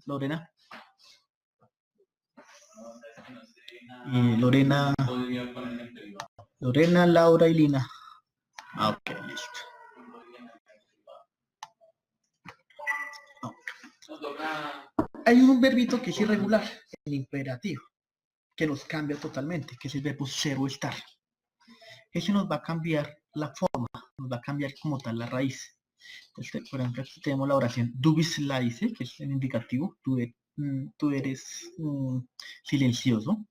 Lorena. Lorena, Laura y Lina. Ok, listo. Hay un verbito que es irregular, el imperativo, que nos cambia totalmente, que es el verbo ser o estar. Ese nos va a cambiar la forma, nos va a cambiar como tal la raíz. Entonces, por ejemplo, aquí tenemos la oración du bist leise, que es el indicativo, tú eres silencioso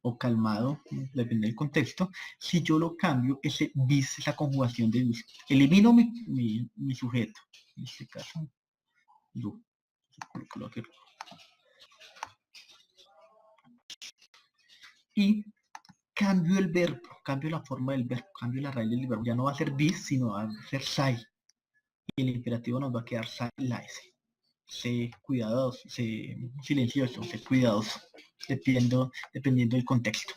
o calmado, depende del contexto. Si yo lo cambio, ese bis es la conjugación de bis. Elimino mi sujeto, en este caso, du. Y cambio el verbo, cambio la forma del verbo, cambio la raíz del verbo. Ya no va a ser bis, sino va a ser sai. Y el imperativo nos va a quedar sai laise. Sé cuidadoso, sé silencioso, sé cuidadoso, dependiendo del contexto.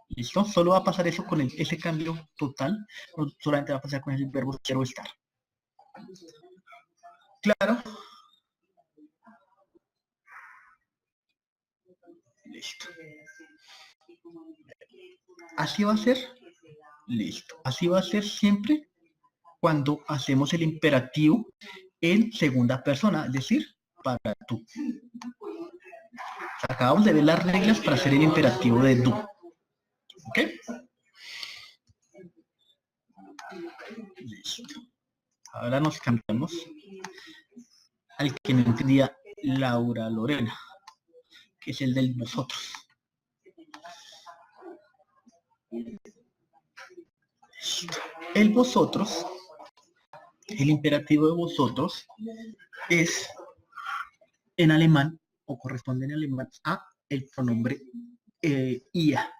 ¿Listo? Solo va a pasar eso con ese cambio total, no solamente va a pasar con el verbo ser o estar. Claro. Listo. Así va a ser. Listo. Así va a ser siempre cuando hacemos el imperativo en segunda persona, es decir, para tú. Acabamos de ver las reglas para hacer el imperativo de tú. ¿Ok? Listo. Ahora nos cambiamos al que no entendía Laura Lorena, que es el del vosotros. El vosotros, el imperativo de vosotros es en alemán, o corresponde en alemán a el pronombre ia.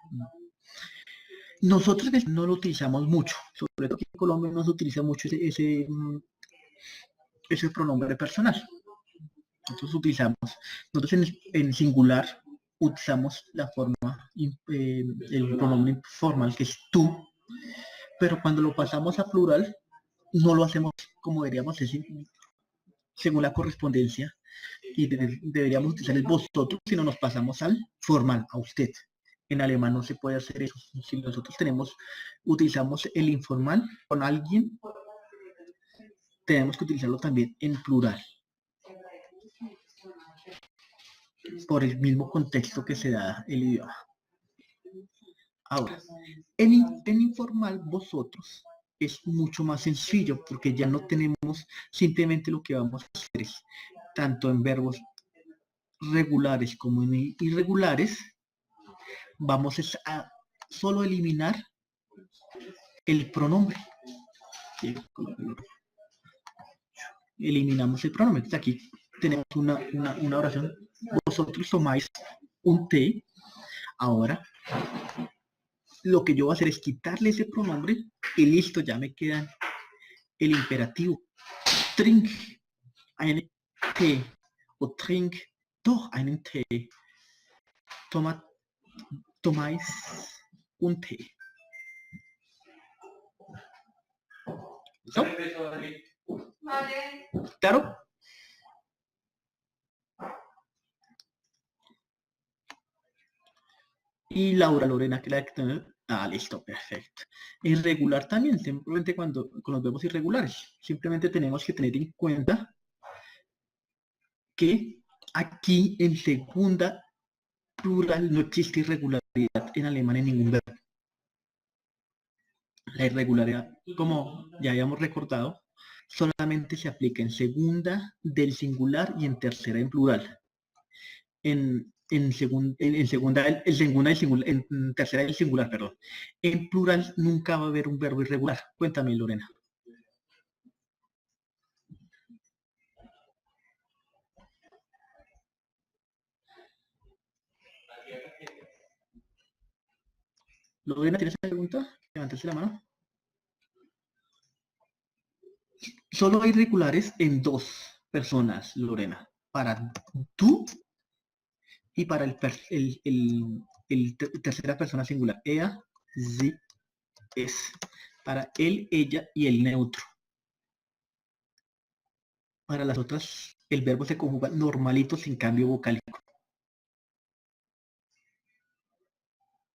Nosotros no lo utilizamos mucho, sobre todo aquí en Colombia no se utiliza mucho ese pronombre personal. Nosotros en singular utilizamos la forma, el pronombre informal que es tú, pero cuando lo pasamos a plural no lo hacemos como deberíamos decir, según la correspondencia, y deberíamos utilizar el vosotros, sino nos pasamos al formal, a usted. En alemán no se puede hacer eso. Si nosotros utilizamos el informal con alguien, tenemos que utilizarlo también en plural, por el mismo contexto que se da el idioma. Ahora, en informal, vosotros es mucho más sencillo porque ya no tenemos simplemente lo que vamos a hacer es, tanto en verbos regulares como en irregulares, vamos a solo eliminar el pronombre. Eliminamos el pronombre. Entonces aquí tenemos una oración. Vosotros tomáis un té. Ahora, lo que yo voy a hacer es quitarle ese pronombre y listo, ya me queda el imperativo. Trink einen Tee o trink doch einen Tee. Tomáis un té. ¿No? ¿Claro? Y Laura Lorena, que la que tener. Listo, perfecto. Irregular también, simplemente con los verbos irregulares. Simplemente tenemos que tener en cuenta que aquí en segunda plural no existe irregularidad en alemán en ningún verbo. La irregularidad, como ya habíamos recordado, solamente se aplica en segunda del singular y en tercera en plural. En tercera del singular, perdón. En plural nunca va a haber un verbo irregular. Cuéntame, Lorena. Lorena, ¿tienes una pregunta? Levantaste la mano. Solo hay regulares en dos personas, Lorena. Para tú y para el tercera persona singular. Ella, sie, es. Para él, ella y el neutro. Para las otras el verbo se conjuga normalito sin cambio vocálico.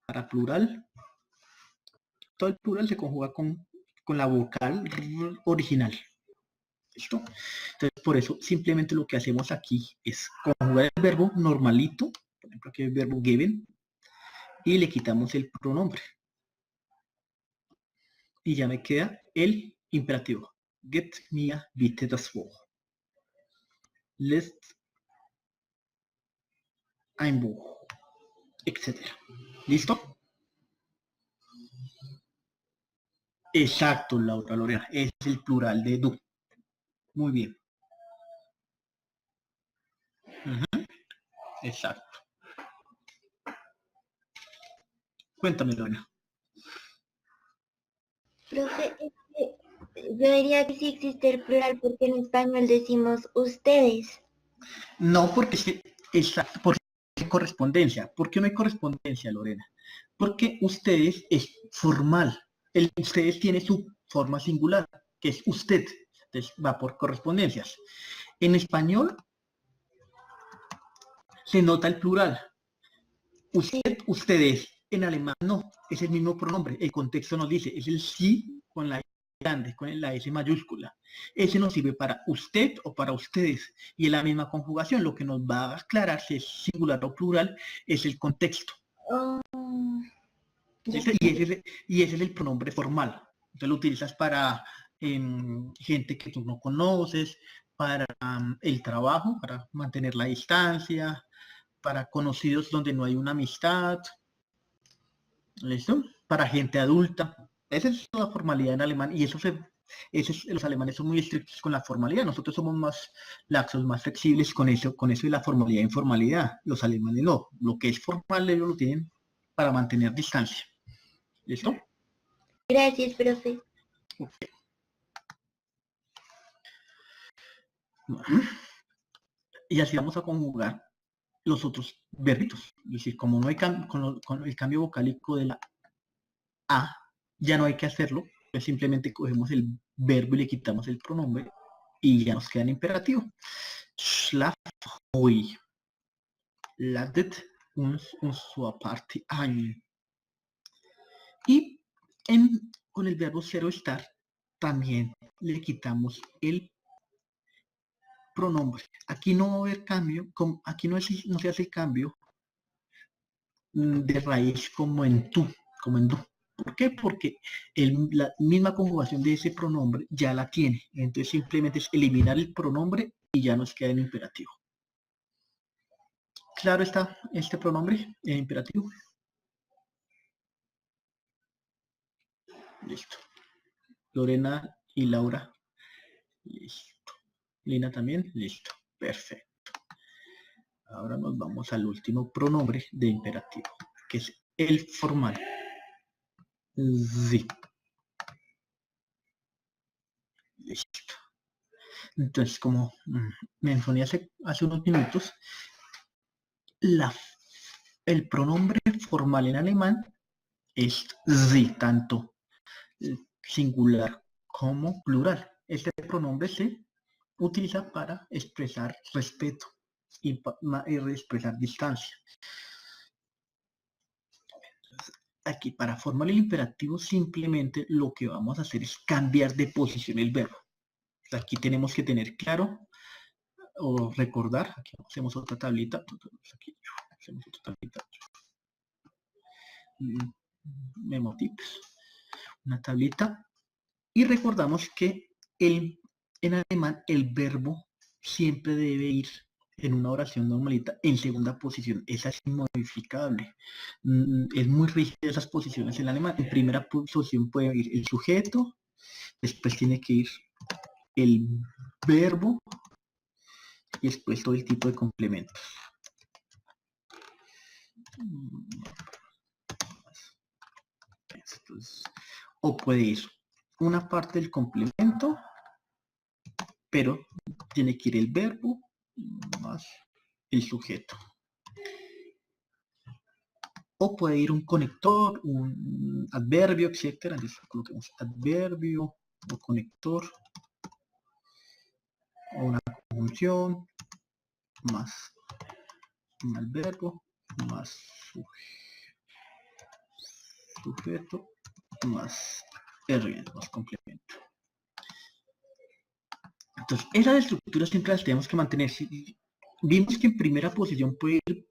Para plural, todo el plural se conjuga con la vocal original. ¿Listo? Entonces, por eso, simplemente lo que hacemos aquí es conjugar el verbo normalito, por ejemplo, aquí el verbo given, y le quitamos el pronombre. Y ya me queda el imperativo. Get mir bitte das Buch. Lest ein Buch, etc. ¿Listo? Exacto, Laura Lorena. Es el plural de du. Muy bien. Exacto. Cuéntame, Lorena. Profe, yo diría que sí existe el plural porque en español decimos ustedes. No, porque es que, exacto, porque hay correspondencia. ¿Por qué no hay correspondencia, Lorena? Porque ustedes es formal. El ustedes tiene su forma singular, que es usted. Entonces va por correspondencias. En español se nota el plural. Usted, ustedes. En alemán no, es el mismo pronombre. El contexto nos dice, es el sí con la grande, con la S mayúscula. Ese nos sirve para usted o para ustedes. Y es la misma conjugación. Lo que nos va a aclarar si es singular o plural es el contexto. Oh, Y ese es el pronombre formal. Entonces lo utilizas para gente que tú no conoces, para el trabajo, para mantener la distancia, para conocidos donde no hay una amistad. ¿Listo? Para gente adulta. Esa es la formalidad en alemán y los alemanes son muy estrictos con la formalidad. Nosotros somos más laxos, más flexibles con eso y la formalidad e informalidad. Los alemanes no. Lo que es formal ellos lo tienen para mantener distancia. ¿Listo? gracias, profe. Okay. Bueno. Y así vamos a conjugar los otros verbitos. Es decir, como no hay con el cambio vocálico de la A, ya no hay que hacerlo, pues simplemente cogemos el verbo y le quitamos el pronombre y ya nos queda en imperativo. Schlaf hoy. Ladet uns unsere Party ein. Y con el verbo cero estar también le quitamos el pronombre. Aquí no va a haber cambio, aquí no se hace cambio de raíz como en tú, como en du. ¿Por qué? Porque la misma conjugación de ese pronombre ya la tiene. Entonces simplemente es eliminar el pronombre y ya nos queda en imperativo. ¿Claro está este pronombre en imperativo? Listo. Lorena y Laura. Listo. Lina también. Listo. Perfecto. Ahora nos vamos al último pronombre de imperativo, que es el formal. Sí. Listo. Entonces, como mencioné hace unos minutos, el pronombre formal en alemán es sie, tanto singular como plural. Este pronombre se utiliza para expresar respeto y expresar distancia. Aquí, para formar el imperativo, simplemente lo que vamos a hacer es cambiar de posición el verbo. Aquí tenemos que tener claro o recordar, aquí hacemos otra tablita, aquí hacemos otra tablita, memotips, una tablita, y recordamos que en alemán el verbo siempre debe ir en una oración normalita en segunda posición. Esa es inmodificable. Es muy rígida esas posiciones en alemán. En primera posición puede ir el sujeto, después tiene que ir el verbo y después todo el tipo de complementos. Entonces, o puede ir una parte del complemento, pero tiene que ir el verbo más el sujeto. O puede ir un conector, un adverbio, etcétera. Entonces coloquemos adverbio o conector. o una conjunción, más el verbo, más sujeto, más R, más complemento. Entonces, esas estructuras siempre las tenemos que mantener. Vimos que en primera posición puede ir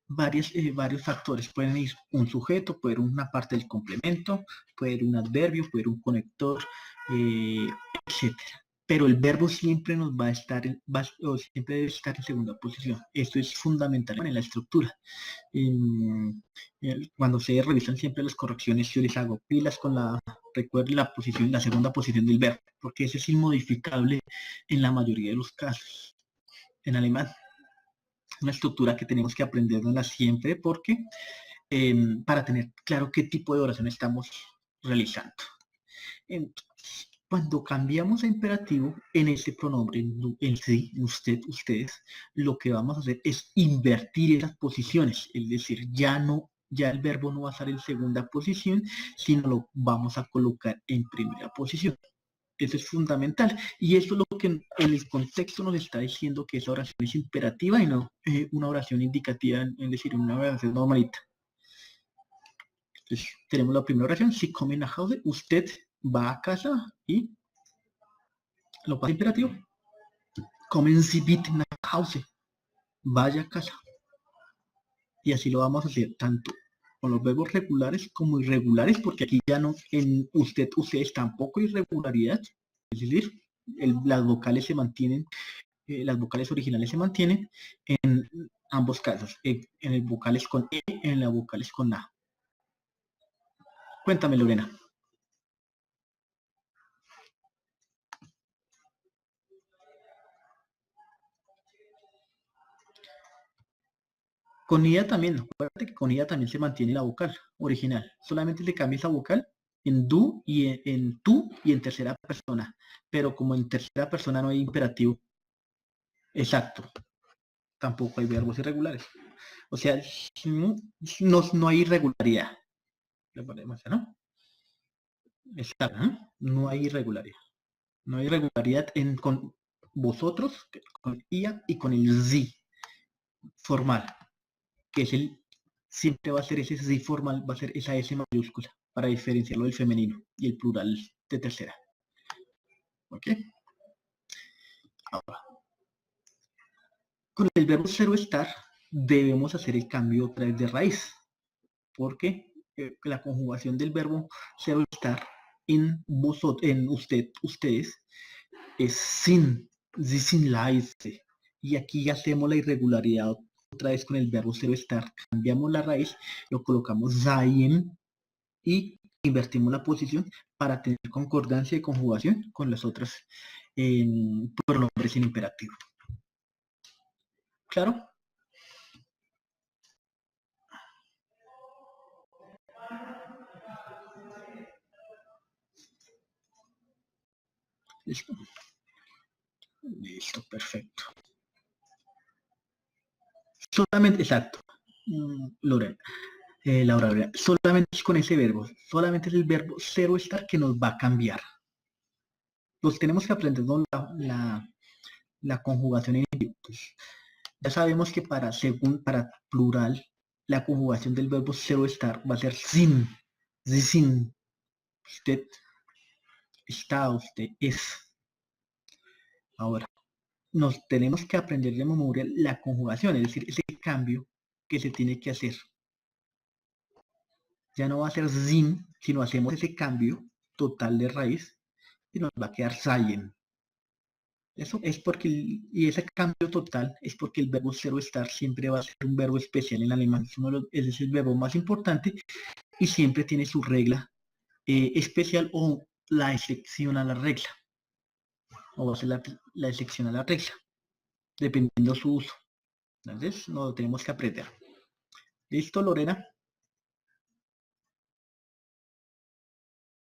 varios factores. Pueden ir un sujeto, puede ir una parte del complemento, puede ir un adverbio, puede ir un conector, etc. Pero el verbo siempre nos va a estar, siempre debe estar en segunda posición. Esto es fundamental en la estructura. Cuando se revisan siempre las correcciones, yo les hago pilas con recuerden la segunda posición del verbo, porque ese es inmodificable en la mayoría de los casos. En alemán, una estructura que tenemos que aprenderla siempre, porque para tener claro qué tipo de oración estamos realizando. Entonces, cuando cambiamos a imperativo en este pronombre, en sí, usted, ustedes, lo que vamos a hacer es invertir esas posiciones, es decir, ya el verbo no va a estar en segunda posición, sino lo vamos a colocar en primera posición. Eso es fundamental. Y eso es lo que en el contexto nos está diciendo que esa oración es imperativa y no una oración indicativa, es decir, una oración normalita. Entonces, tenemos la primera oración, si come nach Hause, usted va a casa y lo pasa imperativo. Kommen Sie bitte nach Hause, vaya a casa. Y así lo vamos a hacer tanto con los verbos regulares como irregulares, porque aquí ya no, en ustedes tampoco hay irregularidad, es decir, las vocales se mantienen, las vocales originales se mantienen en ambos casos, en el vocales con E, en las vocales con A. Cuéntame, Lorena. Con ida también, acuérdate que con ida también se mantiene la vocal original, solamente le cambia esa vocal en du y en tú y en tercera persona, pero como en tercera persona no hay imperativo exacto, tampoco hay verbos irregulares, o sea, no hay irregularidad, ¿no? Exacto, no hay irregularidad con vosotros, con ella y con el sí formal, que es siempre va a ser ese sí formal, va a ser esa S mayúscula, para diferenciarlo del femenino y el plural de tercera. ¿Ok? Ahora, con el verbo cero estar, debemos hacer el cambio otra vez de raíz, porque la conjugación del verbo cero estar en ustedes, es sin la S. Y aquí hacemos la irregularidad otra vez con el verbo cero estar. Cambiamos la raíz, lo colocamos sein y invertimos la posición para tener concordancia y conjugación con las otras pronombres en imperativo. ¿Claro? Listo. Listo, perfecto. Solamente, exacto. Lorena, Laura, solamente con ese verbo, solamente es el verbo cero estar que nos va a cambiar. Los tenemos que aprender, ¿no? la conjugación en individuos. Ya sabemos que para plural, la conjugación del verbo cero estar va a ser sin. Sin. Usted está, usted es. Ahora, nos tenemos que aprender de memoria la conjugación, es decir, ese cambio que se tiene que hacer. Ya no va a ser sin, sino hacemos ese cambio total de raíz y nos va a quedar sein. Eso es porque, y ese cambio total es porque el verbo cero estar siempre va a ser un verbo especial en alemán. Ese es el verbo más importante y siempre tiene su regla especial o la excepción a la regla. O va a ser la excepción a la regla, dependiendo su uso. Entonces, no lo tenemos que aprender. ¿Listo, Lorena?